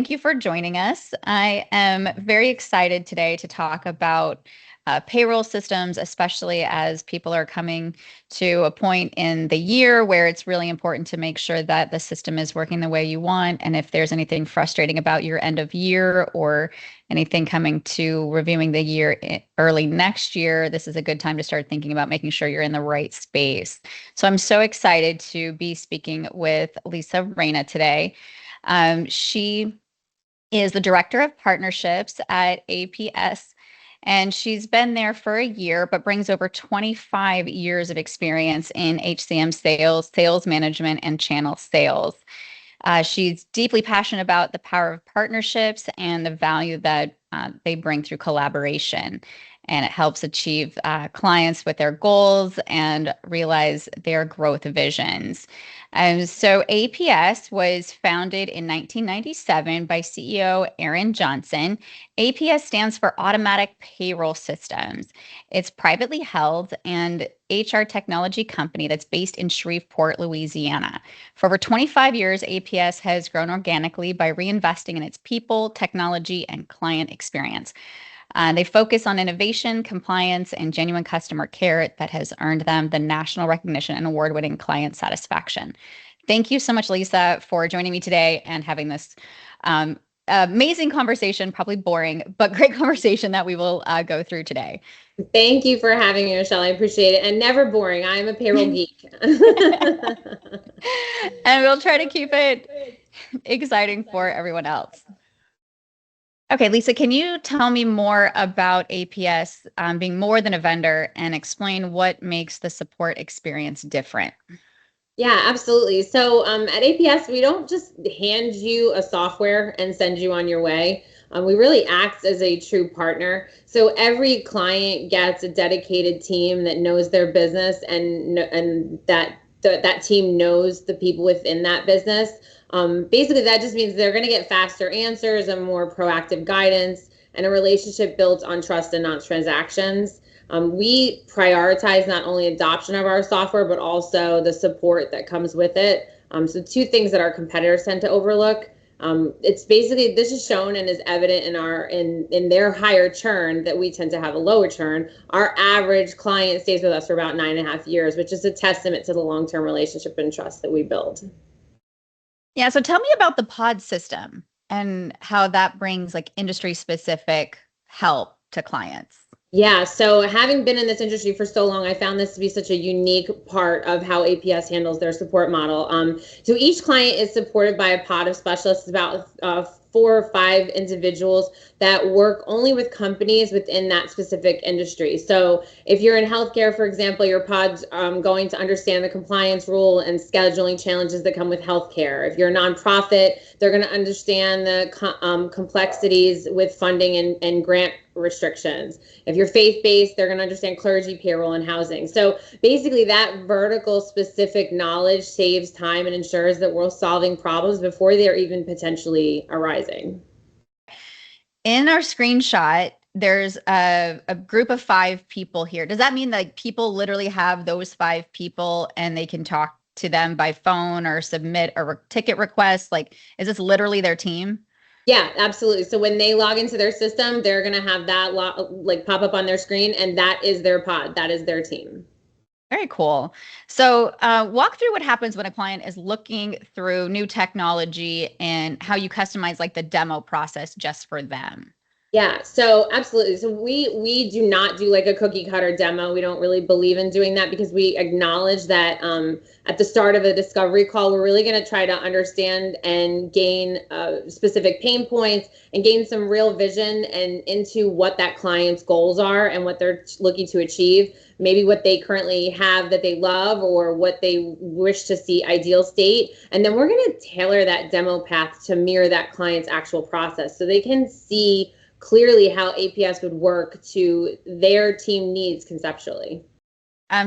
thank you for joining us. I am very excited today to talk about payroll systems, especially as people are coming to a point in the year where it's really important to make sure that the system is working the way you want. And if there's anything frustrating about your end of year or anything coming to reviewing the year early next year, this is a good time to start thinking about making sure you're in the right space. So I'm so excited to be speaking with Lisa Reyna today. She is the Director of Partnerships at APS, and she's been there for a year, but brings over 25 years of experience in HCM sales, sales management, and channel sales. She's deeply passionate about the power of partnerships and the value that they bring through collaboration. And it helps achieve clients with their goals and realize their growth visions. So APS was founded in 1997 by CEO Aaron Johnson. APS stands for Automatic Payroll Systems. It's privately held and HR technology company that's based in Shreveport, Louisiana. For over 25 years, APS has grown organically by reinvesting in its people, technology, and client experience. They focus on innovation, compliance, and genuine customer care that has earned them the national recognition and award-winning client satisfaction. Thank you so much, Lisa, for joining me today and having this amazing conversation, probably boring, but great conversation that we will go through today. Thank you for having me, Michelle. I appreciate it. And never boring. I'm a payroll geek. And we'll try to keep it exciting for everyone else. Okay, Lisa, can you tell me more about APS being more than a vendor and explain what makes the support experience different? Yeah, absolutely. So at APS, we don't just hand you a software and send you on your way. We really act as a true partner. So every client gets a dedicated team that knows their business and that team knows the people within that business. Basically, that just means they're going to get faster answers and more proactive guidance and a relationship built on trust and not transactions. We prioritize not only adoption of our software, but also the support that comes with it. So two things that our competitors tend to overlook. It's basically, this is shown and is evident in their higher churn that we tend to have a lower churn. Our average client stays with us for about 9.5 years, which is a testament to the long-term relationship and trust that we build. Yeah, so tell me about the pod system and how that brings like industry specific help to clients. Yeah, so having been in this industry for so long, I found this to be such a unique part of how APS handles their support model. So each client is supported by a pod of specialists, about 4 or 5 individuals that work only with companies within that specific industry. So if you're in healthcare, for example, your pod's going to understand the compliance rule and scheduling challenges that come with healthcare. If you're a nonprofit, they're going to understand the complexities with funding and grant restrictions. If you're faith-based, they're going to understand clergy, payroll, and housing. So basically that vertical specific knowledge saves time and ensures that we're solving problems before they're even potentially arising. In our screenshot, there's a group of 5 people here. Does that mean that people literally have those 5 people and they can talk to them by phone or submit a ticket request? Like, is this literally their team? Yeah, absolutely. So when they log into their system, they're going to have that pop up on their screen, and that is their pod. That is their team. Very cool. So walk through what happens when a client is looking through new technology and how you customize like the demo process just for them. Yeah, so absolutely. So we do not do like a cookie cutter demo. We don't really believe in doing that because we acknowledge that at the start of a discovery call, we're really going to try to understand and gain specific pain points and gain some real vision and into what that client's goals are and what they're looking to achieve. Maybe what they currently have that they love or what they wish to see ideal state. And then we're going to tailor that demo path to mirror that client's actual process so they can see clearly how APS would work to their team needs conceptually.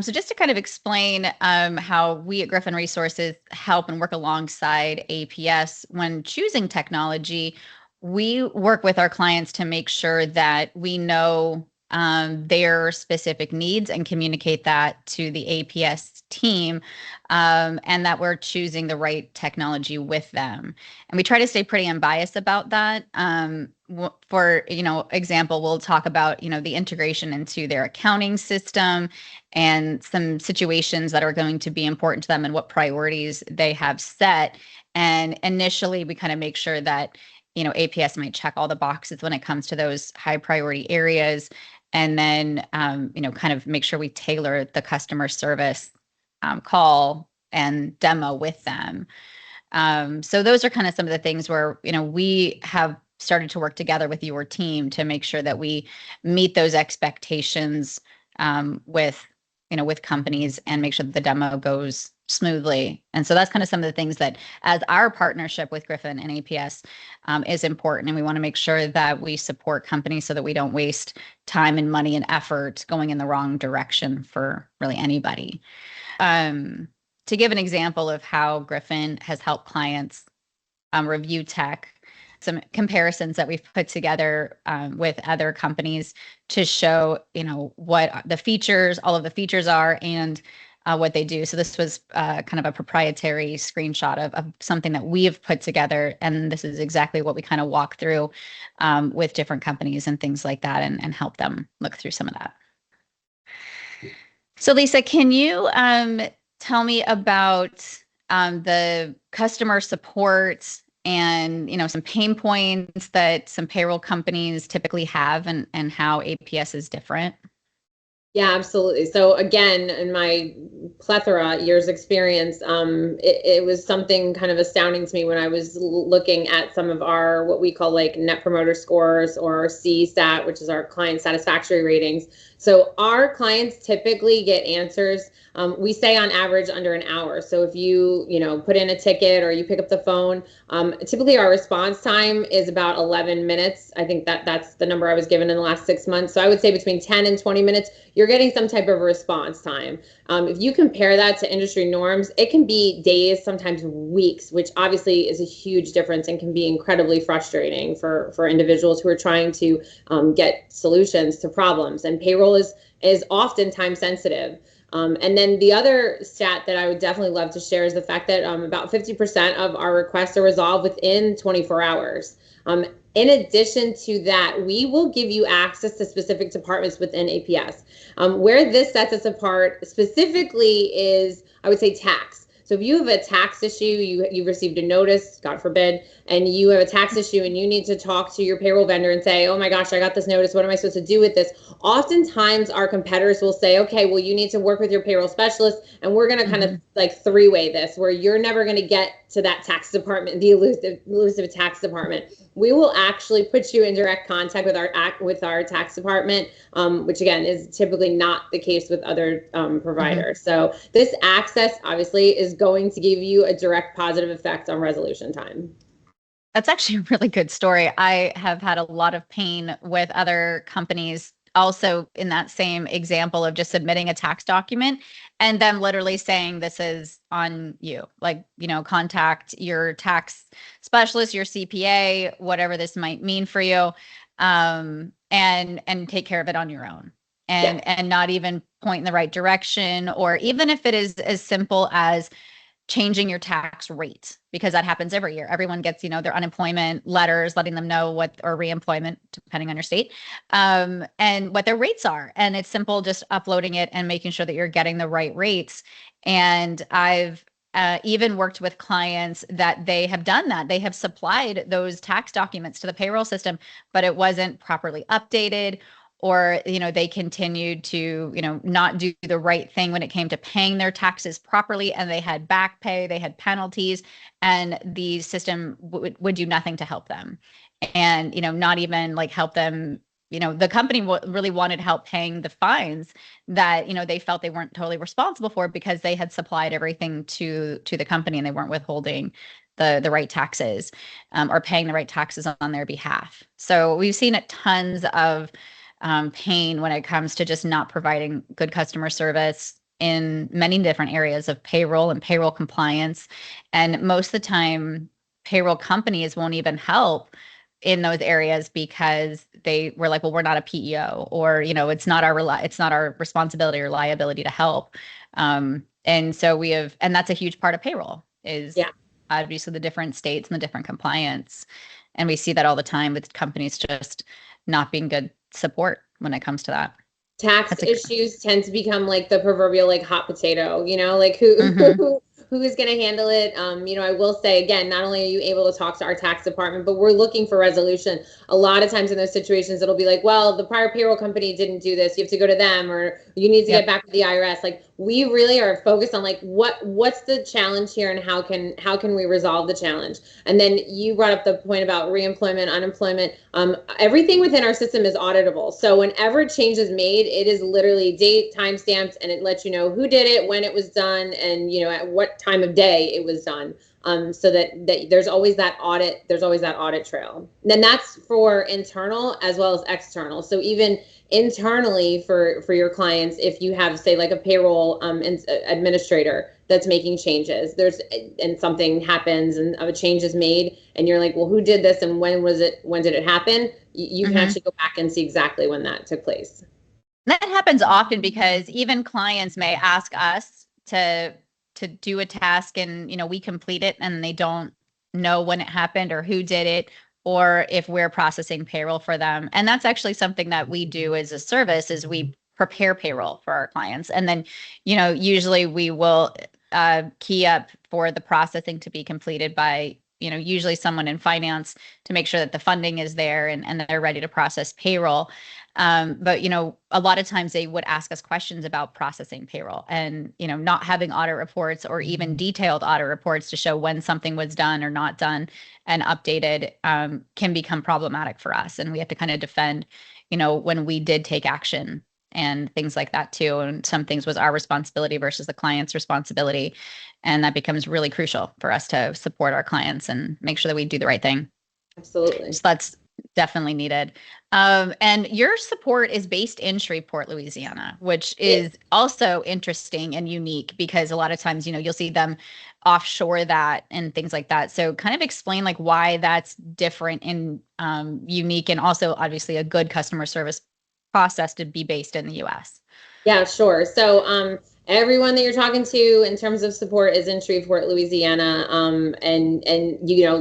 So just to kind of explain how we at Griffin Resources help and work alongside APS when choosing technology, we work with our clients to make sure that we know their specific needs and communicate that to the APS team, and that we're choosing the right technology with them. And we try to stay pretty unbiased about that. For example, we'll talk about the integration into their accounting system and some situations that are going to be important to them and what priorities they have set. And initially, we kind of make sure that APS might check all the boxes when it comes to those high priority areas, and then kind of make sure we tailor the customer service call and demo with them. So those are kind of some of the things where we have started to work together with your team to make sure that we meet those expectations with companies and make sure that the demo goes smoothly. And so that's kind of some of the things that, as our partnership with Griffin and APS is important. And we want to make sure that we support companies so that we don't waste time and money and effort going in the wrong direction for really anybody. To give an example of how Griffin has helped clients review tech, some comparisons that we've put together with other companies to show, what the features, all of the features are, and what they do. So this was kind of a proprietary screenshot of something that we have put together. And this is exactly what we kind of walk through with different companies and things like that, and help them look through some of that. So Lisa, can you tell me about the customer support and some pain points that some payroll companies typically have, and how APS is different? Yeah, absolutely. So again, in my plethora years experience, it was something kind of astounding to me when I was looking at some of our, what we call like net promoter scores, or CSAT, which is our client satisfaction ratings. So our clients typically get answers, we say on average under an hour. So if you put in a ticket or you pick up the phone, typically our response time is about 11 minutes. I think that's the number I was given in the last 6 months. So I would say between 10 and 20 minutes, you're getting some type of response time. If you compare that to industry norms, it can be days, sometimes weeks, which obviously is a huge difference and can be incredibly frustrating for individuals who are trying to get solutions to problems. And payroll is often time sensitive. And then the other stat that I would definitely love to share is the fact that about 50% of our requests are resolved within 24 hours. In addition to that, we will give you access to specific departments within APS. Where this sets us apart specifically is, I would say, tax. So if you have a tax issue, you've received a notice, God forbid, and you have a tax issue and you need to talk to your payroll vendor and say, oh my gosh, I got this notice. What am I supposed to do with this? Oftentimes our competitors will say, okay, well, you need to work with your payroll specialist, and we're going to kind of like three-way this, where you're never going to get to that tax department, the elusive tax department. We will actually put you in direct contact with our tax department, which again is typically not the case with other providers. So this access obviously is going to give you a direct positive effect on resolution time. That's actually a really good story. I have had a lot of pain with other companies also in that same example of just submitting a tax document and them literally saying, this is on you, like, contact your tax specialist, your CPA, whatever this might mean for you, and take care of it on your own. And not even point in the right direction, or even if it is as simple as changing your tax rate, because that happens every year. Everyone gets, their unemployment letters letting them know or reemployment, depending on your state, and what their rates are. And it's simple, just uploading it and making sure that you're getting the right rates. And I've even worked with clients that they have done that. They have supplied those tax documents to the payroll system, but it wasn't properly updated, or, they continued to, not do the right thing when it came to paying their taxes properly, and they had back pay, they had penalties, and the system would do nothing to help them. And, not even like help them, the company really wanted help paying the fines that, they felt they weren't totally responsible for, because they had supplied everything to the company and they weren't withholding the right taxes, or paying the right taxes on their behalf. So we've seen tons of pain when it comes to just not providing good customer service in many different areas of payroll and payroll compliance. And most of the time, payroll companies won't even help in those areas because they were like, well, we're not a PEO, or, it's not our responsibility or liability to help. And so and that's a huge part of payroll is Yeah. obviously the different states and the different compliance. And we see that all the time with companies just not being good support when it comes to that. Tax issues tend to become like the proverbial like hot potato, like Mhm. who is going to handle it. I will say again, not only are you able to talk to our tax department, but we're looking for resolution. A lot of times in those situations, it'll be like, well, the prior payroll company didn't do this. You have to go to them, or you need to get back with the IRS. Like, we really are focused on like what's the challenge here, and how can we resolve the challenge. And then you brought up the point about reemployment, unemployment. Everything within our system is auditable. So whenever a change is made, it is literally date, time stamped, and it lets you know who did it, when it was done, and at what time of day it was done. So that there's always that audit. There's always that audit trail. And then that's for internal as well as external. So even internally for your clients, if you have, say, like a payroll administrator that's making changes, and something happens and a change is made, and you're like, well, who did this and when did it happen? You can actually go back and see exactly when that took place. That happens often because even clients may ask us to do a task, and we complete it and they don't know when it happened or who did it, or if we're processing payroll for them. And that's actually something that we do as a service, is we prepare payroll for our clients. And then, usually we will key up for the processing to be completed by, usually someone in finance, to make sure that the funding is there and they're ready to process payroll. But, a lot of times they would ask us questions about processing payroll, and, not having audit reports or even detailed audit reports to show when something was done or not done and updated can become problematic for us. And we have to kind of defend, when we did take action and things like that too. And some things was our responsibility versus the client's responsibility. And that becomes really crucial for us to support our clients and make sure that we do the right thing. Absolutely. So that's definitely needed. And your support is based in Shreveport, Louisiana, which is also interesting and unique, because a lot of times, you'll see them offshore that and things like that. So kind of explain like why that's different and unique, and also obviously a good customer service process to be based in the US. Yeah, sure. So everyone that you're talking to in terms of support is in Shreveport, Louisiana. And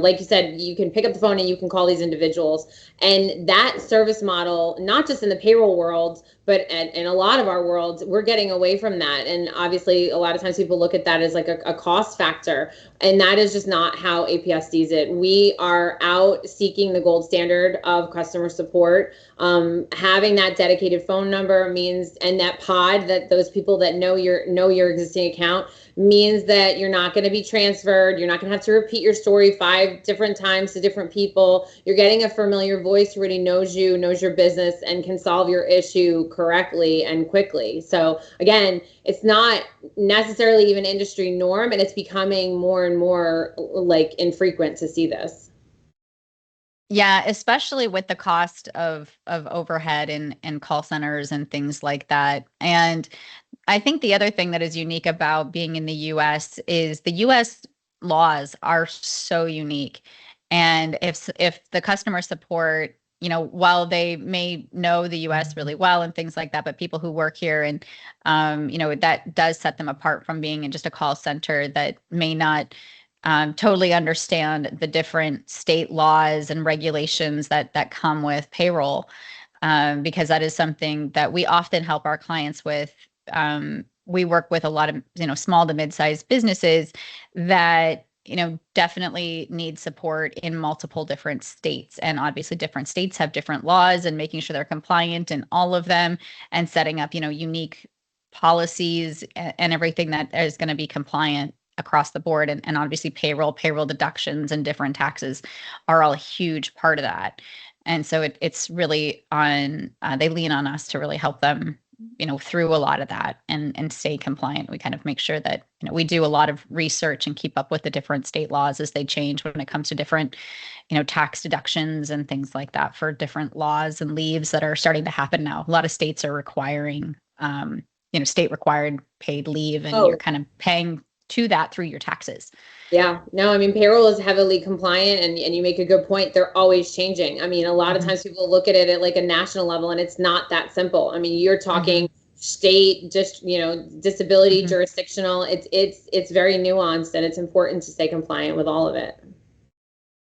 like you said, you can pick up the phone and you can call these individuals. And that service model, not just in the payroll world, but in a lot of our worlds, we're getting away from that. And obviously, a lot of times people look at that as like a cost factor. And that is just not how APS sees it. We are out seeking the gold standard of customer support. Having that dedicated phone number means, and that pod, that those people that know your existing account, means that you're not going to be transferred. You're not going to have to repeat your story 5 different times to different people. You're getting a familiar voice who already knows you, knows your business, and can solve your issue correctly and quickly. So again, it's not necessarily even industry norm, and it's becoming more and more like infrequent to see this. Yeah, especially with the cost of overhead and call centers and things like that. And I think the other thing that is unique about being in the US is the US laws are so unique. And if the customer support, while they may know the US really well and things like that, but people who work here, and that does set them apart from being in just a call center that may not totally understand the different state laws and regulations that come with payroll, because that is something that we often help our clients with. We work with a lot of small to mid-sized businesses that definitely need support in multiple different states, and obviously different states have different laws, and making sure they're compliant in all of them, and setting up unique policies and everything that is going to be compliant across the board. And obviously payroll deductions and different taxes are all a huge part of that. And so it's really on, they lean on us to really help them, through a lot of that, and stay compliant. We kind of make sure that, we do a lot of research and keep up with the different state laws as they change when it comes to different, tax deductions and things like that for different laws and leaves that are starting to happen now. A lot of states are requiring, state required paid leave, and you're kind of paying to that through your taxes. Yeah, no, I mean, payroll is heavily compliant, and you make a good point. They're always changing. I mean, a lot of times people look at it at like a national level, and it's not that simple. I mean, you're talking state, just, disability, jurisdictional. It's very nuanced, and it's important to stay compliant with all of it.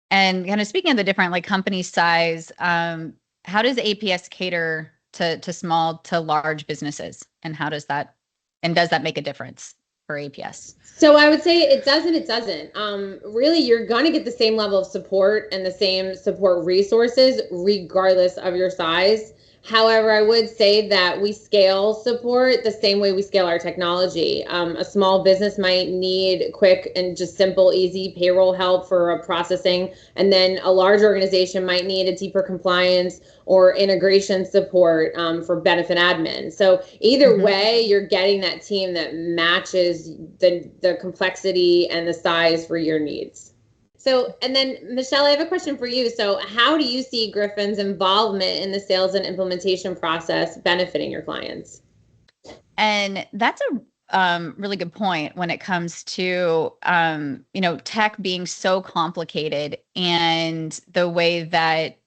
And kind of speaking of the different like company size, how does APS cater to small to large businesses, and does that make a difference for APS? So I would say it does and it doesn't. Really, you're going to get the same level of support and the same support resources regardless of your size. However, I would say that we scale support the same way we scale our technology. A small business might need quick and just simple, easy payroll help for processing, and then a large organization might need a deeper compliance or integration support for benefit admin. So either way, you're getting that team that matches the complexity and the size for your needs. So, and then Michelle, I have a question for you. So how do you see Griffin's involvement in the sales and implementation process benefiting your clients? And that's a really good point when it comes to, tech being so complicated, and the way that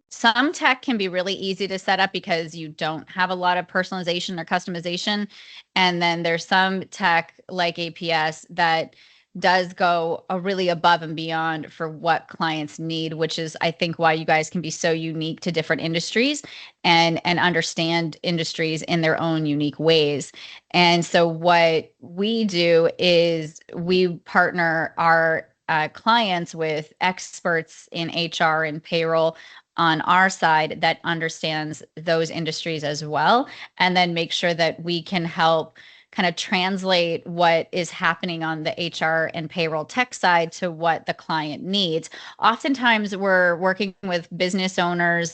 some tech can be really easy to set up because you don't have a lot of personalization or customization. And then there's some tech like APS that does go really above and beyond for what clients need, which is, I think, why you guys can be so unique to different industries and understand industries in their own unique ways. And so what we do is we partner our clients with experts in HR and payroll on our side that understands those industries as well, and then make sure that we can help kind of translate what is happening on the HR and payroll tech side to what the client needs. Oftentimes we're working with business owners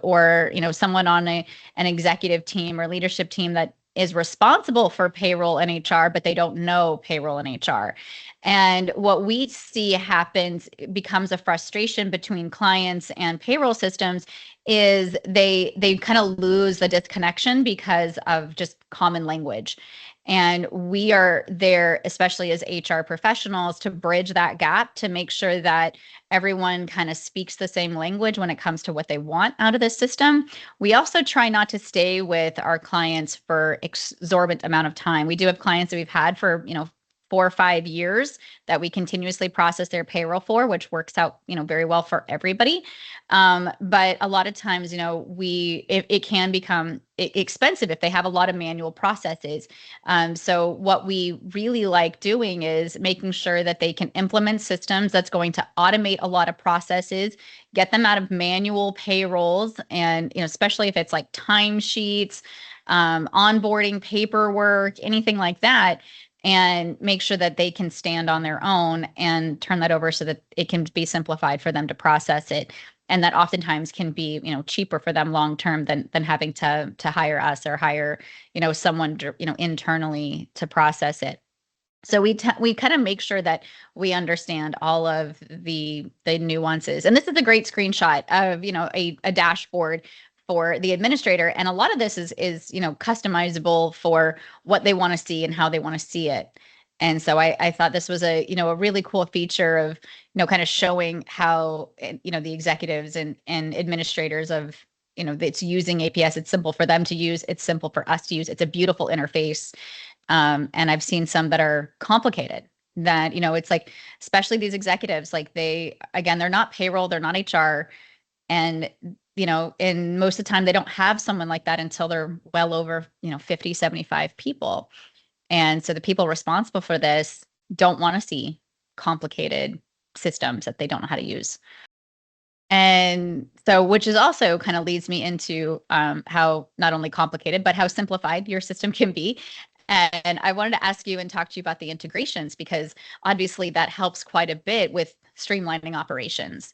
or someone on an executive team or leadership team that is responsible for payroll and HR, but they don't know payroll and HR. And what we see happens becomes a frustration between clients and payroll systems is they kind of lose the disconnection because of just common language. And we are there, especially as HR professionals, to bridge that gap to make sure that everyone kind of speaks the same language when it comes to what they want out of the system. We also try not to stay with our clients for exorbitant amount of time. We do have clients that we've had for, 4 or 5 years that we continuously process their payroll for, which works out, very well for everybody. But a lot of times, it can become expensive if they have a lot of manual processes. So what we really like doing is making sure that they can implement systems that's going to automate a lot of processes, get them out of manual payrolls, and, especially if it's like timesheets, onboarding paperwork, anything like that, and make sure that they can stand on their own and turn that over so that it can be simplified for them to process it. And that oftentimes can be, cheaper for them long term than having to hire us or hire, someone, internally to process it. So we kind of make sure that we understand all of the nuances. And this is a great screenshot of, a dashboard for the administrator. And a lot of this is customizable for what they want to see and how they want to see it. And so I thought this was a really cool feature of, kind of showing how, the executives and administrators of, that's using APS, it's simple for them to use. It's simple for us to use. It's a beautiful interface. And I've seen some that are complicated that, it's like, especially these executives, like they're not payroll, they're not HR. And and most of the time they don't have someone like that until they're well over, 50, 75 people. And so the people responsible for this don't want to see complicated systems that they don't know how to use. And so, which is also kind of leads me into how not only complicated, but how simplified your system can be. And I wanted to ask you and talk to you about the integrations, because obviously that helps quite a bit with streamlining operations.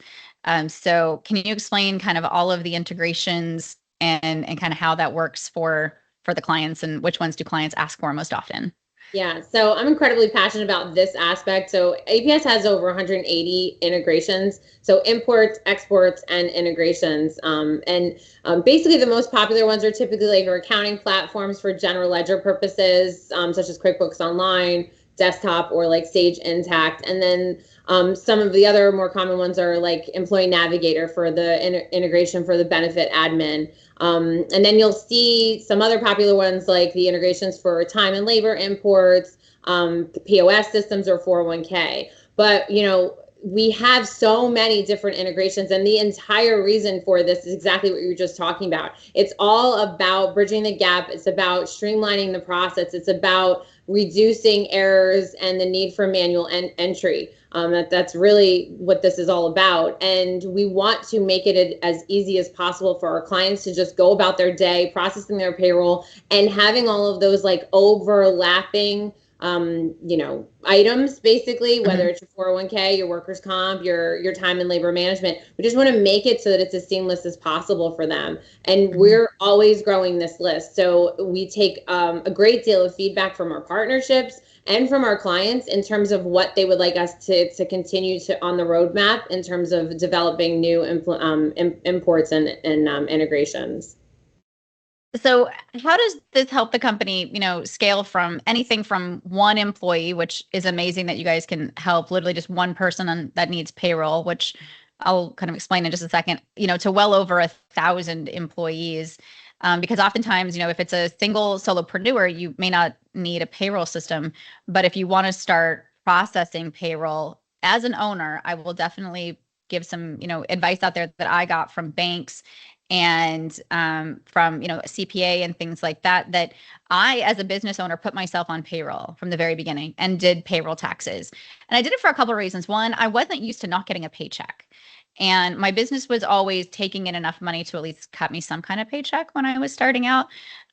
So can you explain kind of all of the integrations and kind of how that works for the clients, and which ones do clients ask for most often? Yeah, so I'm incredibly passionate about this aspect. So APS has over 180 integrations, so imports, exports, and integrations. Basically, the most popular ones are typically like your accounting platforms for general ledger purposes, such as QuickBooks Online, Desktop, or like Sage Intacct. And then some of the other more common ones are like Employee Navigator for the integration for the benefit admin. And then you'll see some other popular ones like the integrations for time and labor imports, POS systems, or 401k. But, we have so many different integrations, and the entire reason for this is exactly what you were just talking about. It's all about bridging the gap. It's about streamlining the process. It's about reducing errors and the need for manual entry. That's really what this is all about. And we want to make it as easy as possible for our clients to just go about their day, processing their payroll and having all of those like overlapping items, basically, whether it's your 401k, your workers' comp, your time and labor management. We just want to make it so that it's as seamless as possible for them. And we're always growing this list. So we take a great deal of feedback from our partnerships and from our clients in terms of what they would like us to continue to on the roadmap in terms of developing new imports and integrations. So how does this help the company, scale from anything from one employee, which is amazing that you guys can help literally just one person that needs payroll, which I'll kind of explain in just a second, to well over 1,000 employees. Because oftentimes, if it's a single solopreneur, you may not need a payroll system. But if you want to start processing payroll as an owner, I will definitely give some, advice out there that I got from banks and from CPA and things like that, that I, as a business owner, put myself on payroll from the very beginning and did payroll taxes. And I did it for a couple of reasons. One, I wasn't used to not getting a paycheck. And my business was always taking in enough money to at least cut me some kind of paycheck when I was starting out.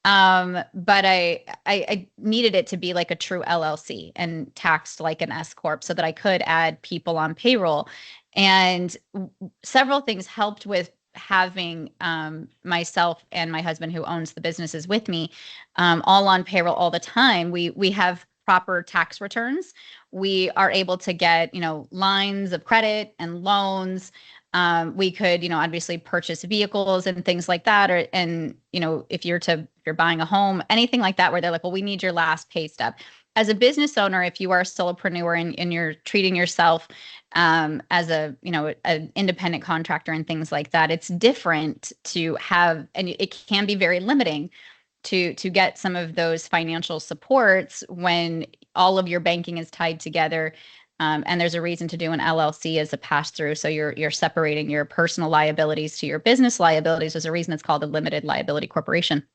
But I needed it to be like a true LLC and taxed like an S corp so that I could add people on payroll. And several things helped with having myself and my husband, who owns the businesses with me, all on payroll all the time. We have proper tax returns. We are able to get lines of credit and loans. We could obviously purchase vehicles and things like that, and if you're buying a home, anything like that, where they're like, well, we need your last pay stub. As a business owner, if you are a solopreneur and you're treating yourself as an independent contractor and things like that, it's different to have, and it can be very limiting to get some of those financial supports when all of your banking is tied together. And there's a reason to do an LLC as a pass through. So you're separating your personal liabilities to your business liabilities. There's a reason it's called a limited liability corporation,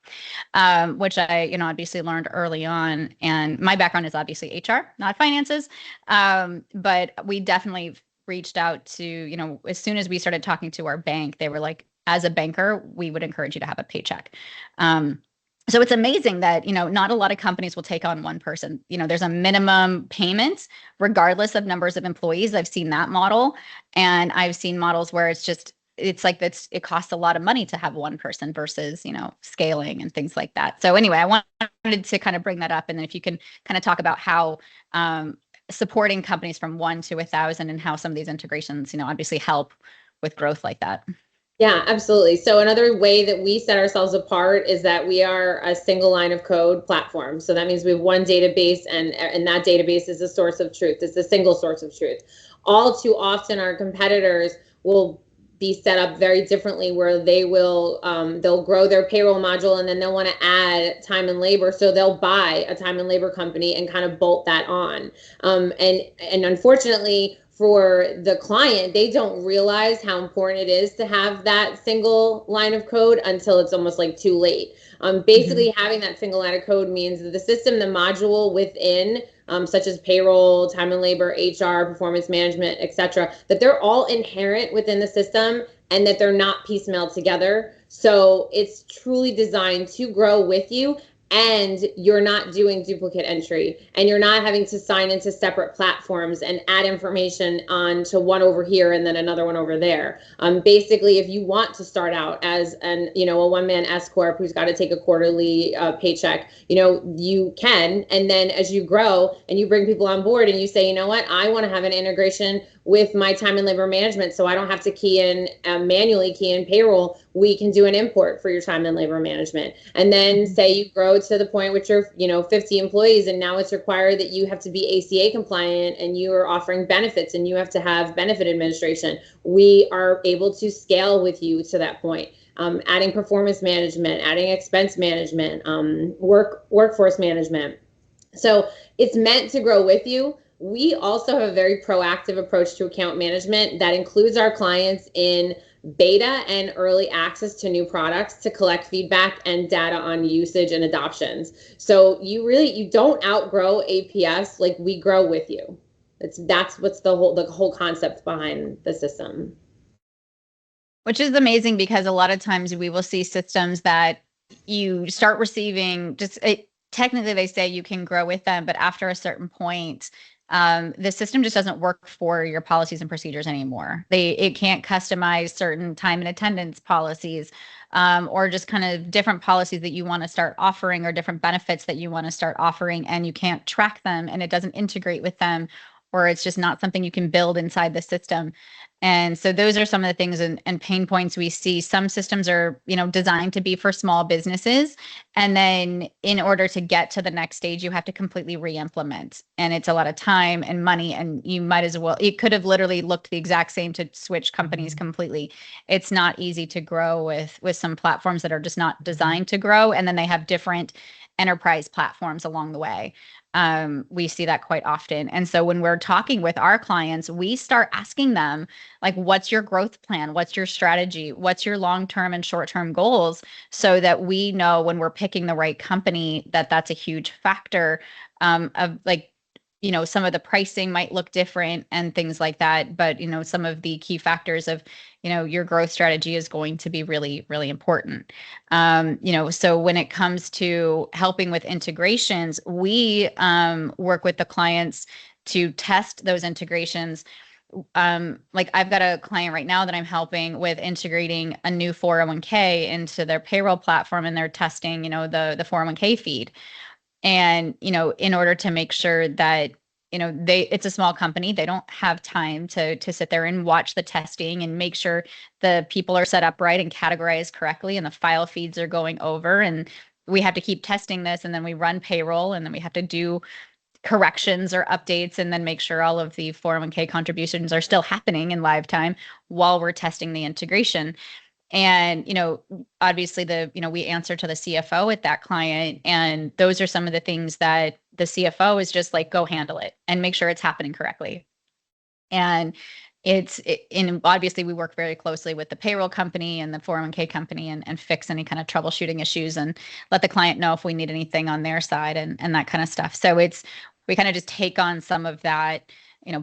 which I, obviously learned early on. And my background is obviously HR, not finances. But we definitely reached out to, as soon as we started talking to our bank, they were like, as a banker, we would encourage you to have a paycheck. So it's amazing that, not a lot of companies will take on one person. There's a minimum payment regardless of numbers of employees. I've seen that model, and I've seen models where it costs a lot of money to have one person versus, scaling and things like that. So anyway, I wanted to kind of bring that up. And then if you can kind of talk about how supporting companies from 1 to 1,000 and how some of these integrations, obviously help with growth like that. Yeah, absolutely. So another way that we set ourselves apart is that we are a single line of code platform. So that means we have one database, and that database is a source of truth. It's a single source of truth. All too often, our competitors will be set up very differently, where they'll grow their payroll module and then they'll want to add time and labor. So they'll buy a time and labor company and kind of bolt that on. And unfortunately, for the client, they don't realize how important it is to have that single line of code until it's almost like too late. Basically, having that single line of code means that the system, the module within, such as payroll, time and labor, HR, performance management, etc., that they're all inherent within the system and that they're not piecemeal together. So it's truly designed to grow with you and you're not doing duplicate entry, and you're not having to sign into separate platforms and add information on to one over here and then another one over there. Basically, if you want to start out as a one-man S corp who's got to take a quarterly paycheck, you can. And then as you grow and you bring people on board and you say, you know what, I want to have an integration with my time and labor management, so I don't have to manually key in payroll, we can do an import for your time and labor management. And then say you grow to the point which you're 50 employees, and now it's required that you have to be ACA compliant and you are offering benefits and you have to have benefit administration. We are able to scale with you to that point. Adding performance management, adding expense management, workforce management. So it's meant to grow with you. We also have a very proactive approach to account management that includes our clients in beta and early access to new products to collect feedback and data on usage and adoptions. So you don't outgrow APS, like we grow with you. That's what's the whole concept behind the system. Which is amazing, because a lot of times we will see systems that you start receiving technically they say you can grow with them, but after a certain point, the system just doesn't work for your policies and procedures anymore. It can't customize certain time and attendance policies, or just kind of different policies that you want to start offering, or different benefits that you want to start offering, and you can't track them and it doesn't integrate with them, or it's just not something you can build inside the system. And so those are some of the things and pain points we see. Some systems are, designed to be for small businesses. And then in order to get to the next stage, you have to completely re-implement. And it's a lot of time and money. And you might as well, it could have literally looked the exact same to switch companies completely. It's not easy to grow with some platforms that are just not designed to grow. And then they have different enterprise platforms along the way. We see that quite often. And so when we're talking with our clients, we start asking them, like, what's your growth plan? What's your strategy? What's your long-term and short-term goals? So that we know when we're picking the right company, that's a huge factor, of like, some of the pricing might look different and things like that. But, some of the key factors of, your growth strategy is going to be really, really important. So when it comes to helping with integrations, we work with the clients to test those integrations. Like I've got a client right now that I'm helping with integrating a new 401k into their payroll platform, and they're testing, the 401k feed. And, in order to make sure that, it's a small company, they don't have time to sit there and watch the testing and make sure the people are set up right and categorized correctly and the file feeds are going over. And we have to keep testing this, and then we run payroll, and then we have to do corrections or updates, and then make sure all of the 401k contributions are still happening in live time while we're testing the integration. And, obviously we answer to the CFO at that client. And those are some of the things that the CFO is just like, go handle it and make sure it's happening correctly. And and obviously we work very closely with the payroll company and the 401k company, and fix any kind of troubleshooting issues and let the client know if we need anything on their side and that kind of stuff. So we kind of just take on some of that,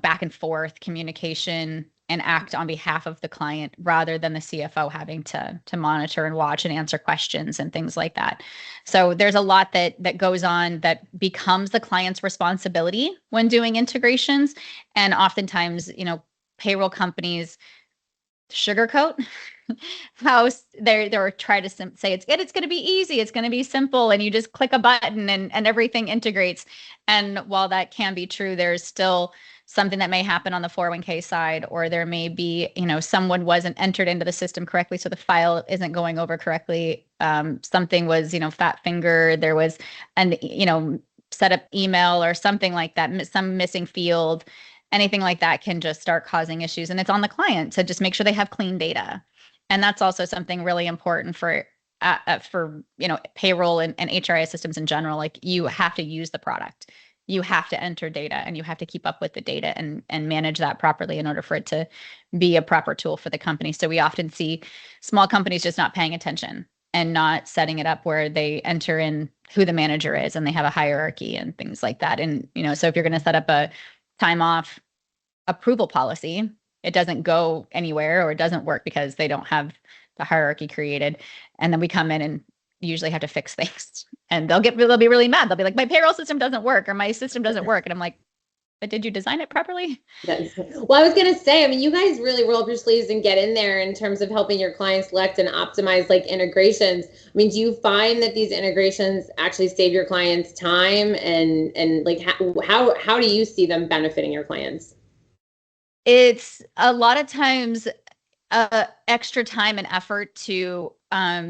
back and forth communication and act on behalf of the client, rather than the CFO having to monitor and watch and answer questions and things like that. So there's a lot that goes on that becomes the client's responsibility when doing integrations. And oftentimes, payroll companies sugarcoat how they're trying to say it's going to be easy, it's going to be simple, and you just click a button and everything integrates. And while that can be true, there's still something that may happen on the 401k side, or there may be, someone wasn't entered into the system correctly, so the file isn't going over correctly. Something was, fat finger, there was an, set up email or something like that, some missing field. Anything like that can just start causing issues. And it's on the client to just make sure they have clean data. And that's also something really important for payroll and HRIS systems in general. Like, you have to use the product, you have to enter data, and you have to keep up with the data and manage that properly in order for it to be a proper tool for the company. So we often see small companies just not paying attention and not setting it up where they enter in who the manager is and they have a hierarchy and things like that. And, so if you're going to set up a time off approval policy, it doesn't go anywhere, or it doesn't work because they don't have the hierarchy created. And then we come in and, usually have to fix things, and they'll be really mad. They'll be like, my payroll system doesn't work, or my system doesn't work. And I'm like, but did you design it properly? Well, I was going to say, I mean, you guys really roll up your sleeves and get in there in terms of helping your clients select and optimize like integrations. I mean, do you find that these integrations actually save your clients time, and like how do you see them benefiting your clients? It's a lot of times extra time and effort to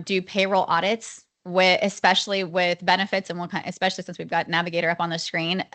do payroll audits, especially with benefits, and especially since we've got Navigator up on the screen.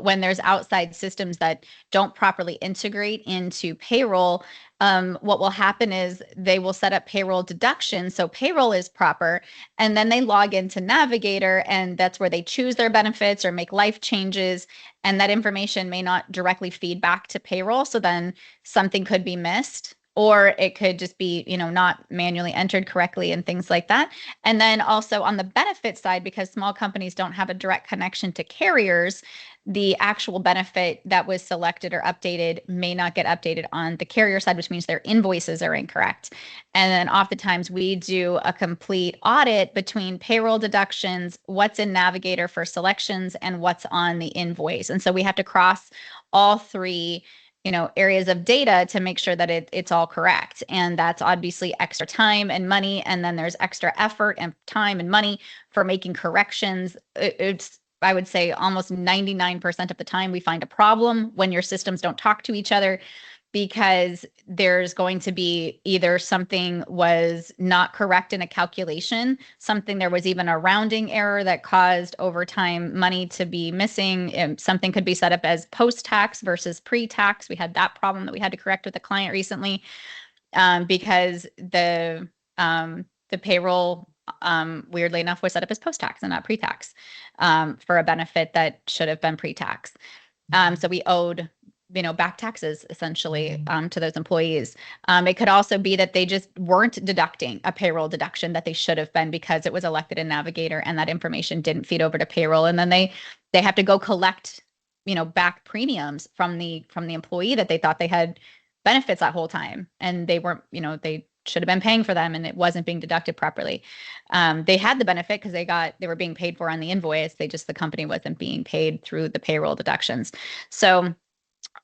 When there's outside systems that don't properly integrate into payroll, what will happen is they will set up payroll deductions, so payroll is proper, and then they log into Navigator, and that's where they choose their benefits or make life changes, and that information may not directly feed back to payroll, so then something could be missed, or it could just be, not manually entered correctly and things like that. And then also on the benefit side, because small companies don't have a direct connection to carriers, the actual benefit that was selected or updated may not get updated on the carrier side, which means their invoices are incorrect. And then oftentimes we do a complete audit between payroll deductions, what's in Navigator for selections, and what's on the invoice. And so we have to cross all three areas of data to make sure that it's all correct. And that's obviously extra time and money. And then there's extra effort and time and money for making corrections. It's, I would say, almost 99% of the time we find a problem when your systems don't talk to each other, because there's going to be either something was not correct in a calculation, there was even a rounding error that caused overtime money to be missing, and something could be set up as post-tax versus pre-tax. We had that problem that we had to correct with a client recently, because the payroll, weirdly enough, was set up as post-tax and not pre-tax, for a benefit that should have been pre-tax. So we owed back taxes essentially to those employees. It could also be that they just weren't deducting a payroll deduction that they should have been, because it was elected in Navigator and that information didn't feed over to payroll. And then they have to go collect, back premiums from the employee that they thought they had benefits that whole time. And they weren't, they should have been paying for them, and it wasn't being deducted properly. They had the benefit because they were being paid for on the invoice. The company wasn't being paid through the payroll deductions. So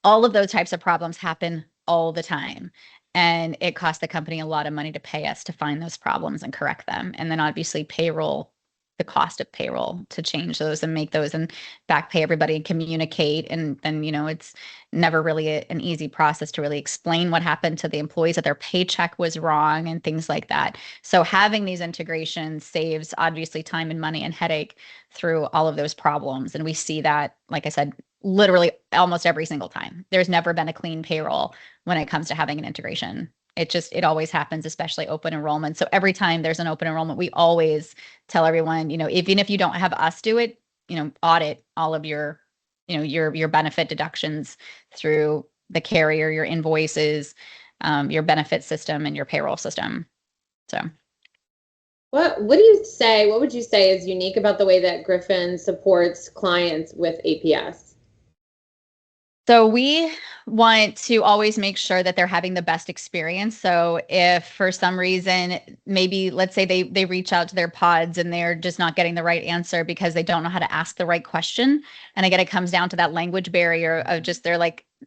all of those types of problems happen all the time, and it costs the company a lot of money to pay us to find those problems and correct them. And then obviously the cost of payroll to change those and make those and back pay everybody and communicate. And then, it's never really an easy process to really explain what happened to the employees, that their paycheck was wrong and things like that. So having these integrations saves obviously time and money and headache through all of those problems. And we see that, like I said, literally almost every single time. There's never been a clean payroll when it comes to having an integration. It always happens, especially open enrollment. So every time there's an open enrollment, we always tell everyone, even if you don't have us do it, audit all of your, your benefit deductions through the carrier, your invoices, your benefit system, and your payroll system. So. What would you say is unique about the way that Griffin supports clients with APS? So we want to always make sure that they're having the best experience. So if for some reason, maybe let's say they reach out to their pods and they're just not getting the right answer because they don't know how to ask the right question. And again, it comes down to that language barrier of just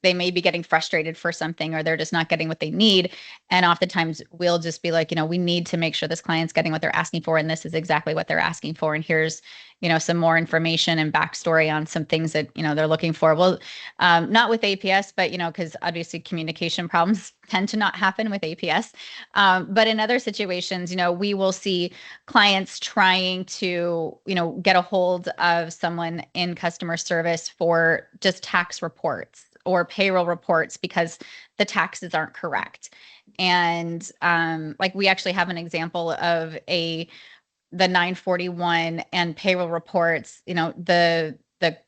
they may be getting frustrated for something, or they're just not getting what they need. And oftentimes we'll just be like, we need to make sure this client's getting what they're asking for. And this is exactly what they're asking for. And here's, some more information and backstory on some things that, they're looking for. Well, not with APS, but, because obviously communication problems tend to not happen with APS. But in other situations, we will see clients trying to, get a hold of someone in customer service for just tax reports or payroll reports because the taxes aren't correct. And like we actually have an example of the 941 and payroll reports, the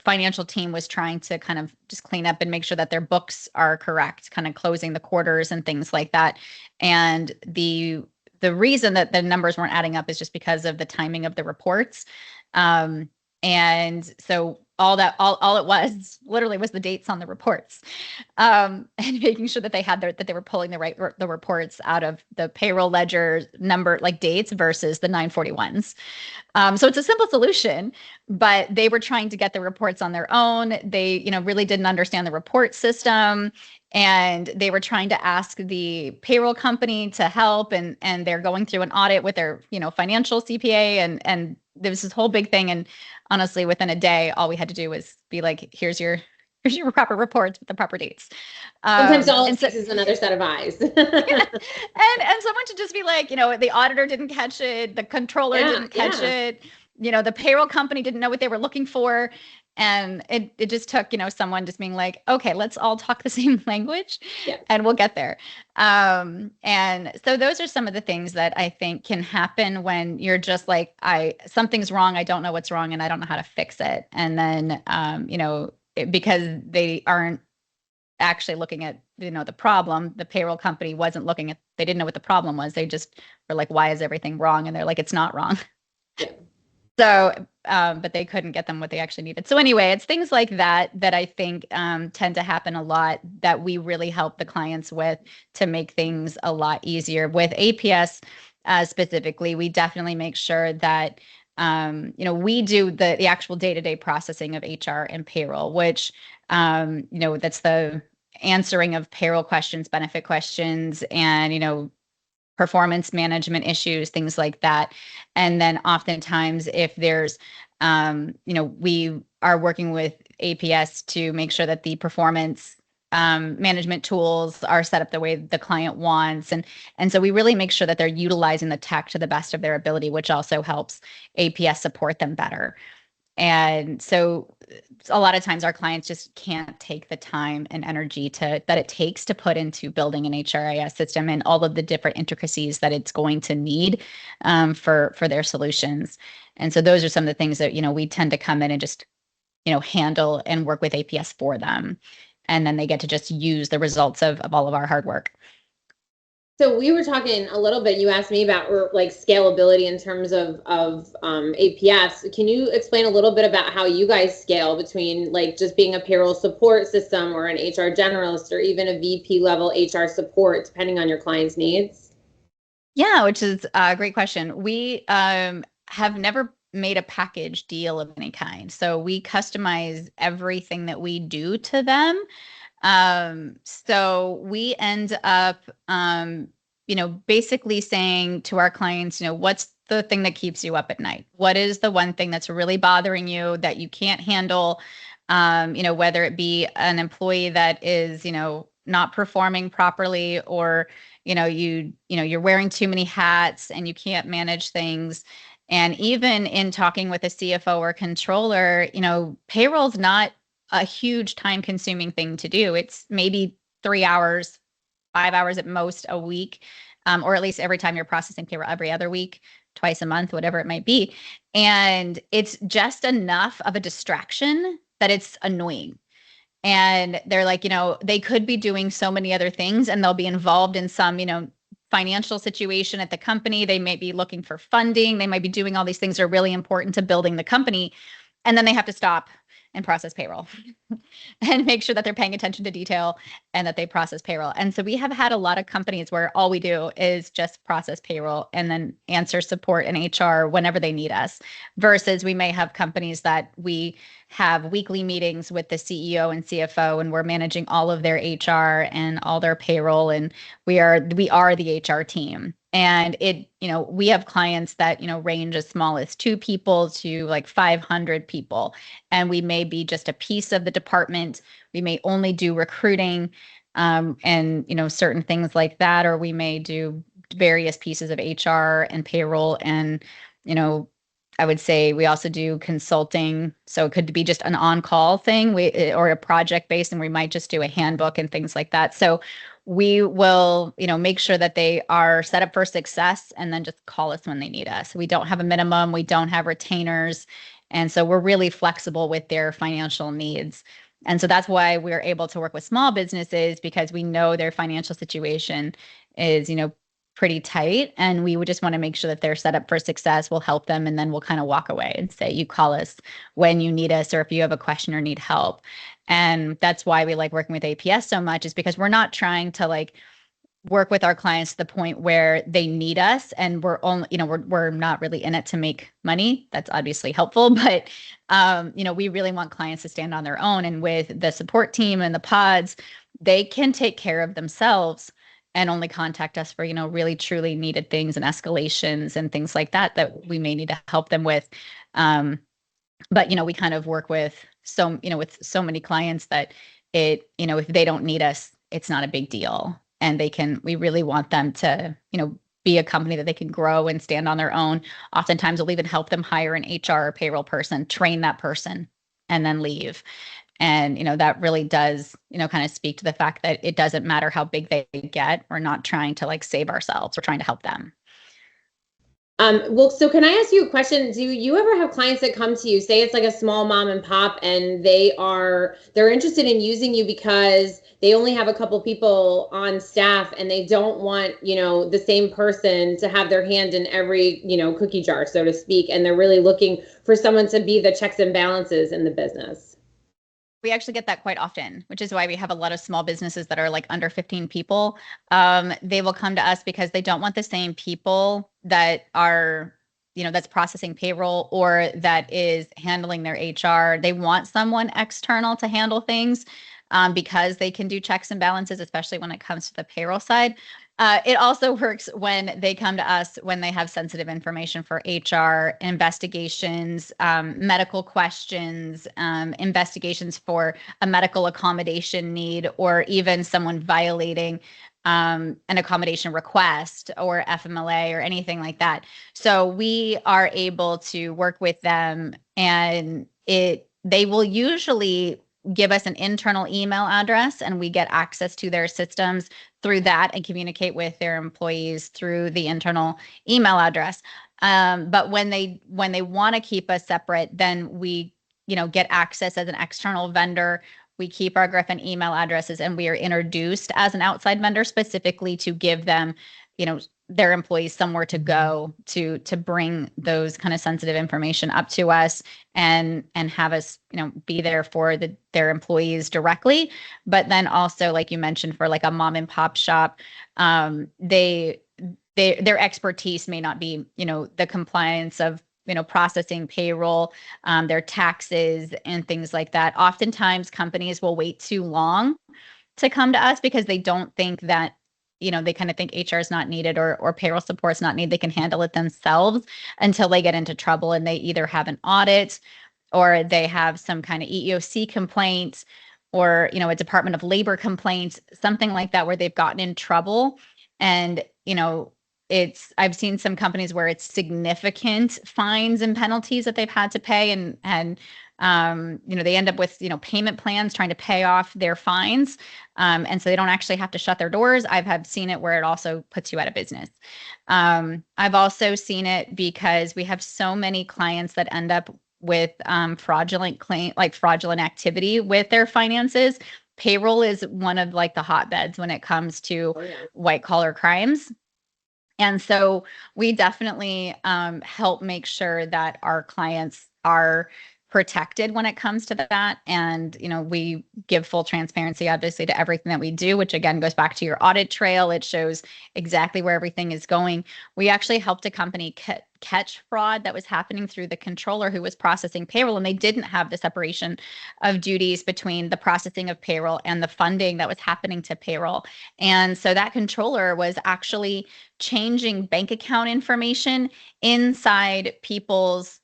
financial team was trying to kind of just clean up and make sure that their books are correct, kind of closing the quarters and things like that. And the reason that the numbers weren't adding up is just because of the timing of the reports. And so all it was literally was the dates on the reports, and making sure that that they were pulling the reports out of the payroll ledger number, like dates versus the 941s. So it's a simple solution, but they were trying to get the reports on their own. They, really didn't understand the report system, and they were trying to ask the payroll company to help, and they're going through an audit with their, financial CPA, and there was this whole big thing. And honestly, within a day, all we had to do was be like, here's your proper reports with the proper dates. Sometimes all it takes is another set of eyes. And someone to just be like, the auditor didn't catch it, the controller didn't catch it, the payroll company didn't know what they were looking for. And it just took, someone just being like, okay, let's all talk the same language and we'll get there. And so those are some of the things that I think can happen when you're just like, something's wrong, I don't know what's wrong, and I don't know how to fix it. And then, because they aren't actually looking at, the problem, the payroll company they didn't know what the problem was. They just were like, why is everything wrong? And they're like, it's not wrong. Yeah. So, but they couldn't get them what they actually needed. So anyway, it's things like that I think tend to happen a lot, that we really help the clients with, to make things a lot easier. With APS specifically, we definitely make sure that we do the actual day-to-day processing of HR and payroll, which that's the answering of payroll questions, benefit questions, and performance management issues, things like that. And then oftentimes, if there's, we are working with APS to make sure that the performance management tools are set up the way the client wants. And so we really make sure that they're utilizing the tech to the best of their ability, which also helps APS support them better. And so a lot of times our clients just can't take the time and energy that it takes to put into building an HRIS system and all of the different intricacies that it's going to need for their solutions. And so those are some of the things that, we tend to come in and just, handle and work with APS for them. And then they get to just use the results of all of our hard work. So we were talking a little bit, you asked me about like scalability in terms of APS. Can you explain a little bit about how you guys scale between like just being a payroll support system or an HR generalist or even a VP level HR support, depending on your client's needs? Yeah, which is a great question. We have never made a package deal of any kind. So we customize everything that we do to them. So we end up, basically saying to our clients, what's the thing that keeps you up at night? What is the one thing that's really bothering you that you can't handle? Whether it be an employee that is, not performing properly, or, you're wearing too many hats and you can't manage things. And even in talking with a CFO or controller, payroll's not a huge time consuming thing to do. It's maybe 3 hours, 5 hours at most a week, or at least every time you're processing payroll, every other week, twice a month, whatever it might be. And it's just enough of a distraction that it's annoying. And they're like, they could be doing so many other things, and they'll be involved in some, financial situation at the company. They may be looking for funding. They might be doing all these things that are really important to building the company. And then they have to stop and process payroll and make sure that they're paying attention to detail and that they process payroll. And so we have had a lot of companies where all we do is just process payroll and then answer support and HR whenever they need us, versus we may have companies that we have weekly meetings with the CEO and CFO, and we're managing all of their HR and all their payroll, and we are the HR team. And we have clients that, range as small as 2 people to like 500 people. And we may be just a piece of the department. We may only do recruiting, and, certain things like that, or we may do various pieces of HR and payroll. And, I would say we also do consulting. So it could be just an on-call thing, or a project based, and we might just do a handbook and things like that. So we will, make sure that they are set up for success, and then just call us when they need us. We don't have a minimum. We don't have retainers. And so we're really flexible with their financial needs. And so that's why we're able to work with small businesses, because we know their financial situation is, pretty tight, and we would just want to make sure that they're set up for success. We'll help them, and then we'll kind of walk away and say, you call us when you need us, or if you have a question or need help. And that's why we like working with APS so much, is because we're not trying to like work with our clients to the point where they need us, and we're only, we're not really in it to make money. That's obviously helpful, but we really want clients to stand on their own, and with the support team and the pods, they can take care of themselves and only contact us for, really truly needed things and escalations and things like that we may need to help them with. But we kind of work with with so many clients that if they don't need us, it's not a big deal. And we really want them to, be a company that they can grow and stand on their own. Oftentimes we'll even help them hire an HR or payroll person, train that person, and then leave. And, that really does, kind of speak to the fact that it doesn't matter how big they get. We're not trying to like save ourselves. We're trying to help them. Well, so can I ask you a question? Do you ever have clients that come to you, say it's like a small mom and pop, and they're interested in using you because they only have a couple people on staff and they don't want, the same person to have their hand in every, cookie jar, so to speak, and they're really looking for someone to be the checks and balances in the business? We actually get that quite often, which is why we have a lot of small businesses that are like under 15 people. They will come to us because they don't want the same people that are, that's processing payroll or that is handling their HR. They want someone external to handle things because they can do checks and balances, especially when it comes to the payroll side. It also works when they come to us when they have sensitive information for HR, investigations, medical questions, investigations for a medical accommodation need, or even someone violating an accommodation request or FMLA or anything like that. So we are able to work with them, and they will usually give us an internal email address, and we get access to their systems through that and communicate with their employees through the internal email address. But when they want to keep us separate, then we, get access as an external vendor. We keep our Griffin email addresses, and we are introduced as an outside vendor specifically to give them, their employees somewhere to go to bring those kind of sensitive information up to us and have us, be there for their employees directly. But then also, like you mentioned, for like a mom and pop shop, their expertise may not be, the compliance of, processing payroll, their taxes and things like that. Oftentimes companies will wait too long to come to us because they don't think that, they kind of think HR is not needed or payroll support is not needed. They can handle it themselves until they get into trouble and they either have an audit or they have some kind of EEOC complaint or, a Department of Labor complaint, something like that, where they've gotten in trouble. And, I've seen some companies where it's significant fines and penalties that they've had to pay, and they end up with, payment plans trying to pay off their fines. And so they don't actually have to shut their doors. I've seen it where it also puts you out of business. I've also seen it because we have so many clients that end up with fraudulent activity with their finances. Payroll is one of like the hotbeds when it comes to white collar crimes. And so we definitely help make sure that our clients are protected when it comes to that. And, we give full transparency, obviously, to everything that we do, which again goes back to your audit trail. It shows exactly where everything is going. We actually helped a company catch fraud that was happening through the controller who was processing payroll, and they didn't have the separation of duties between the processing of payroll and the funding that was happening to payroll. And so that controller was actually changing bank account information inside people's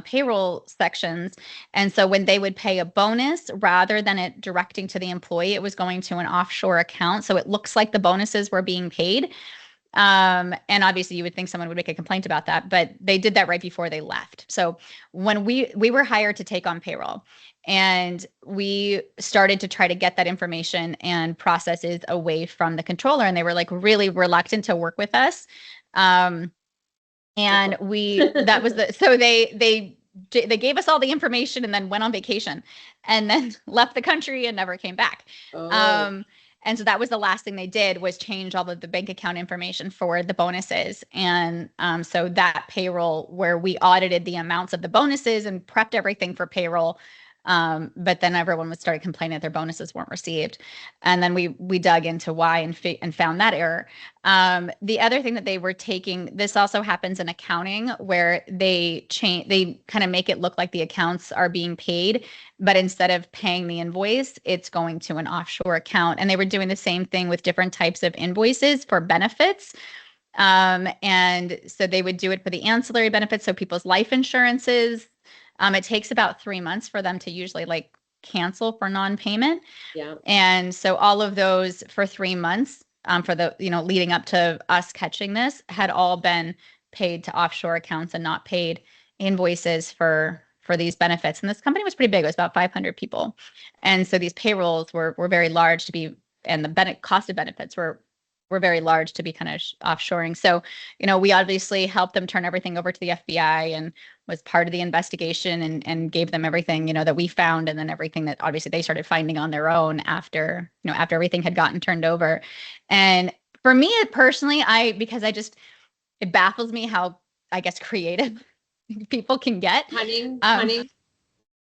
payroll sections. And so when they would pay a bonus, rather than it directing to the employee, it was going to an offshore account. So it looks like the bonuses were being paid. And obviously you would think someone would make a complaint about that, but they did that right before they left. So when we were hired to take on payroll, and we started to try to get that information and processes away from the controller, and they were like really reluctant to work with us. And they gave us all the information and then went on vacation and then left the country and never came back. And so that was the last thing they did, was change all of the bank account information for the bonuses. And so that payroll, where we audited the amounts of the bonuses and prepped everything for payroll, but then everyone would start complaining that their bonuses weren't received. And then we dug into why and found that error. The other thing that they were taking, this also happens in accounting, where they kind of make it look like the accounts are being paid, but instead of paying the invoice, it's going to an offshore account. And they were doing the same thing with different types of invoices for benefits. And so they would do it for the ancillary benefits, so people's life insurances. It takes about 3 months for them to usually like cancel for non-payment. Yeah. And so all of those for 3 months, for the, leading up to us catching this, had all been paid to offshore accounts and not paid invoices for these benefits. And this company was pretty big. It was about 500 people. And so these payrolls were very large to be, and the cost of benefits were very large to be kind of offshoring. So, we obviously helped them turn everything over to the FBI and was part of the investigation and gave them everything, that we found, and then everything that obviously they started finding on their own after everything had gotten turned over. And for me personally, it baffles me how, I guess, creative people can get. Cunning.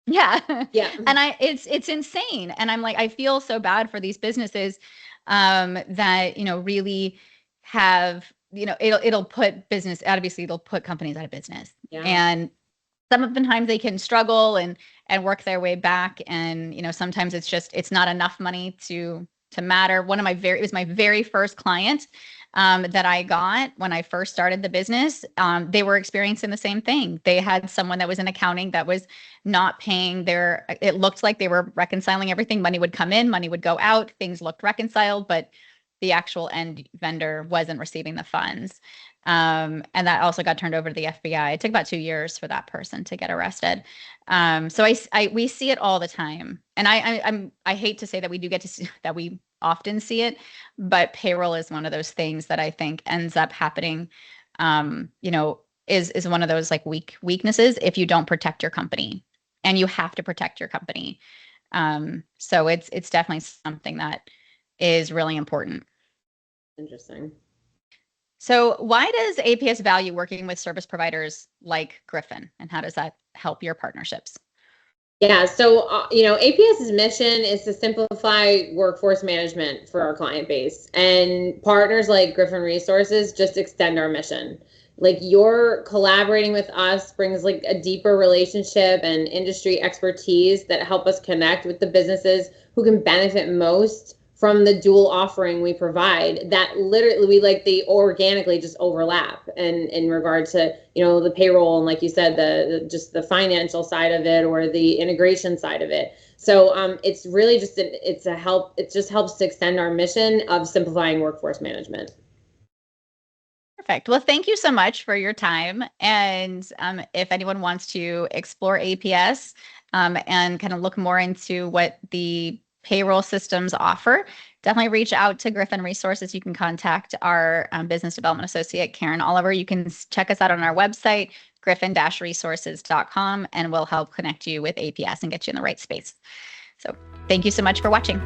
Yeah. Yeah. And it's insane. And I'm like, I feel so bad for these businesses that, really have, it'll put companies out of business. Yeah. And some of the times they can struggle and work their way back. And, sometimes it's not enough money to matter. It was my very first client that I got when I first started the business. They were experiencing the same thing. They had someone that was in accounting that was not paying it looked like they were reconciling everything. Money would come in, money would go out, things looked reconciled, but the actual end vendor wasn't receiving the funds. And that also got turned over to the FBI. It took about 2 years for that person to get arrested. So we see it all the time. And I hate to say that we do get to see that, we often see it, but payroll is one of those things that I think ends up happening, is one of those like weaknesses if you don't protect your company, and you have to protect your company. So it's definitely something that is really important. Interesting. So why does APS value working with service providers like Griffin, and how does that help your partnerships? Yeah, so APS's mission is to simplify workforce management for our client base, and partners like Griffin Resources just extend our mission. Like, your collaborating with us brings like a deeper relationship and industry expertise that help us connect with the businesses who can benefit most from the dual offering we provide, that literally they organically just overlap, and in regard to the payroll, and like you said, the financial side of it, or the integration side of it. So it's really just it just helps to extend our mission of simplifying workforce management. Perfect. Well, thank you so much for your time. And if anyone wants to explore APS and kind of look more into what the payroll systems offer, definitely reach out to Griffin Resources. You can contact our business development associate, Karen Oliver. You can check us out on our website, griffin-resources.com, and we'll help connect you with APS and get you in the right space. So thank you so much for watching.